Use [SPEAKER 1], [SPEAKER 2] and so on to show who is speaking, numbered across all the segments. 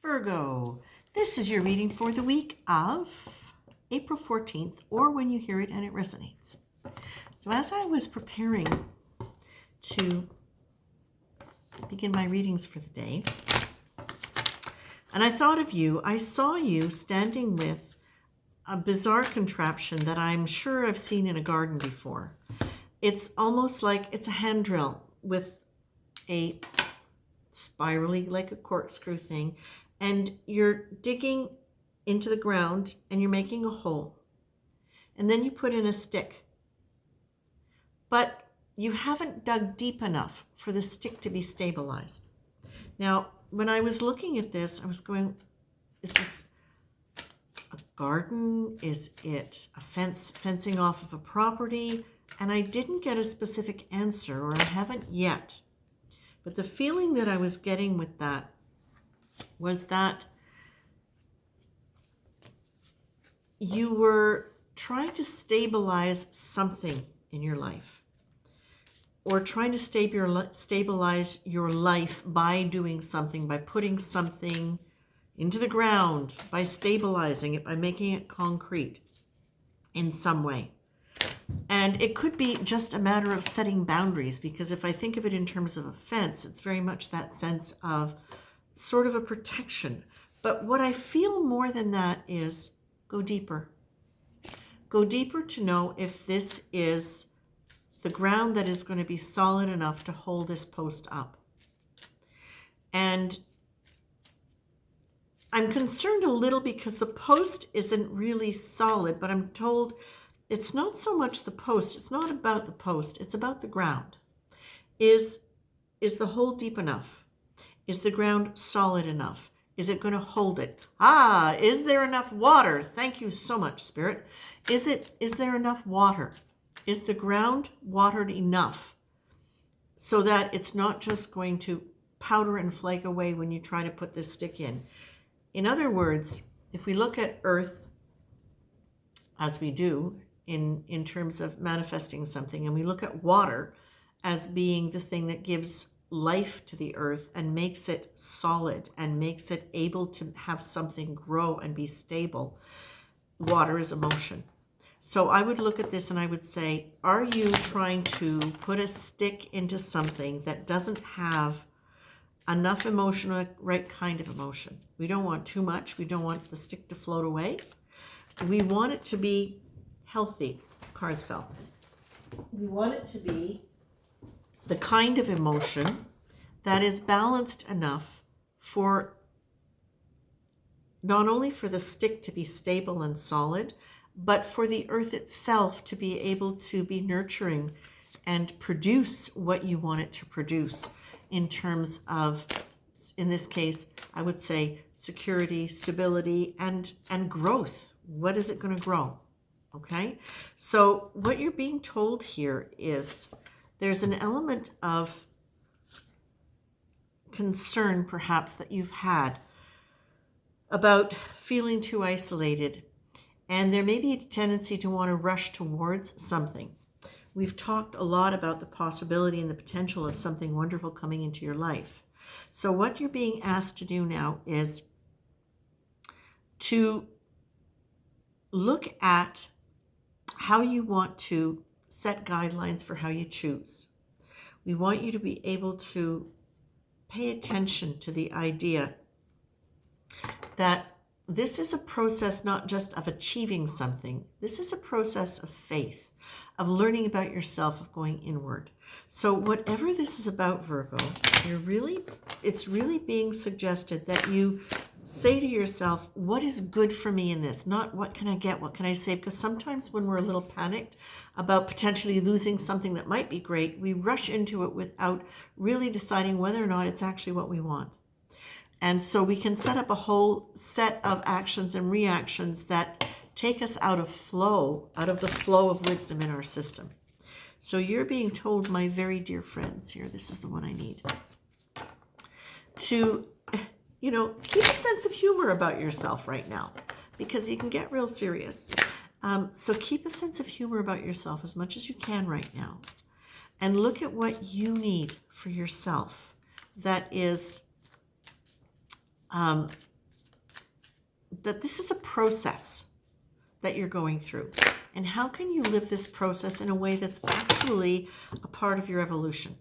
[SPEAKER 1] Virgo, this is your reading for the week of April 14th, or when you hear it and it resonates. So as I was preparing to begin my readings for the day, and I thought of you, I saw you standing with a bizarre contraption that I'm sure I've seen in a garden before. It's almost like it's a hand drill with a spirally, like a corkscrew thing, and you're digging into the ground and you're making a hole. And then you put in a stick. But you haven't dug deep enough for the stick to be stabilized. Now, when I was looking at this, I was going, is this a garden? Is it a fencing off of a property? And I didn't get a specific answer, or I haven't yet. But the feeling that I was getting with that was that you were trying to stabilize something in your life, or trying to stabilize your life by doing something, by putting something into the ground, by stabilizing it, by making it concrete in some way. And it could be just a matter of setting boundaries, because if I think of it in terms of a fence, it's very much that sense of sort of a protection. But what I feel more than that is go deeper. Go deeper to know if this is the ground that is going to be solid enough to hold this post up. And I'm concerned a little because the post isn't really solid, but I'm told it's not so much the post. It's not about the post. It's about the ground. Is the hole deep enough? Is the ground solid enough? Is it going to hold it? Is there enough water? Thank you so much, Spirit. Is there enough water? Is the ground watered enough so that it's not just going to powder and flake away when you try to put this stick in? In other words, if we look at Earth as we do in terms of manifesting something, and we look at water as being the thing that gives life to the earth and makes it solid and makes it able to have something grow and be stable, water is emotion. So I would look at this and I would say, are you trying to put a stick into something that doesn't have enough emotion, or the right kind of emotion? We don't want too much. We don't want the stick to float away. We want it to be healthy. Cards fell. We want it to be the kind of emotion that is balanced enough for not only for the stick to be stable and solid, but for the earth itself to be able to be nurturing and produce what you want it to produce in terms of, in this case, I would say security, stability, and growth. What is it going to grow? Okay? So what you're being told here is there's an element of concern, perhaps, that you've had about feeling too isolated. And there may be a tendency to want to rush towards something. We've talked a lot about the possibility and the potential of something wonderful coming into your life. So what you're being asked to do now is to look at how you want to set guidelines for how you choose. We want you to be able to pay attention to the idea that this is a process not just of achieving something. This is a process of faith, of learning about yourself, of going inward. So whatever this is about, Virgo, it's really being suggested that you say to yourself, what is good for me in this? Not what can I get, what can I save? Because sometimes when we're a little panicked about potentially losing something that might be great, we rush into it without really deciding whether or not it's actually what we want. And so we can set up a whole set of actions and reactions that take us out of the flow of wisdom in our system. So you're being told, my very dear friends here, this is the one I need, to keep a sense of humor about yourself right now, because you can get real serious. So keep a sense of humor about yourself as much as you can right now. And look at what you need for yourself that is that this is a process that you're going through. And how can you live this process in a way that's actually a part of your evolution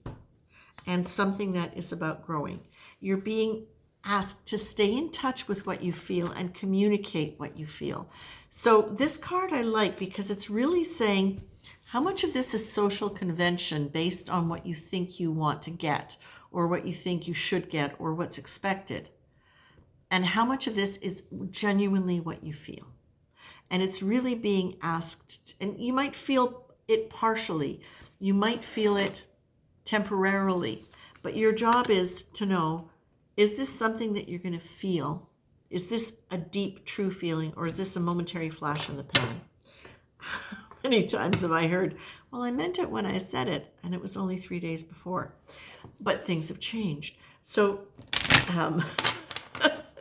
[SPEAKER 1] and something that is about growing? You're being asked to stay in touch with what you feel and communicate what you feel. So this card I like because it's really saying how much of this is social convention based on what you think you want to get or what you think you should get or what's expected, and how much of this is genuinely what you feel. And it's really being asked, and you might feel it partially, you might feel it temporarily, but your job is to know, is this something that you're going to feel? Is this a deep, true feeling, or is this a momentary flash in the pan? How many times have I heard, well, I meant it when I said it, and it was only 3 days before. But things have changed. So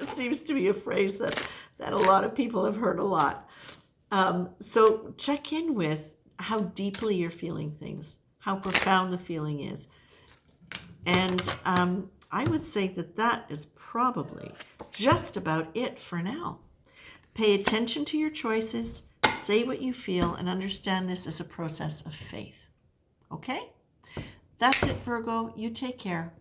[SPEAKER 1] it seems to be a phrase that a lot of people have heard a lot. So check in with how deeply you're feeling things, how profound the feeling is. And I would say that is probably just about it for now. Pay attention to your choices, say what you feel, and understand this as a process of faith. Okay? That's it, Virgo. You take care.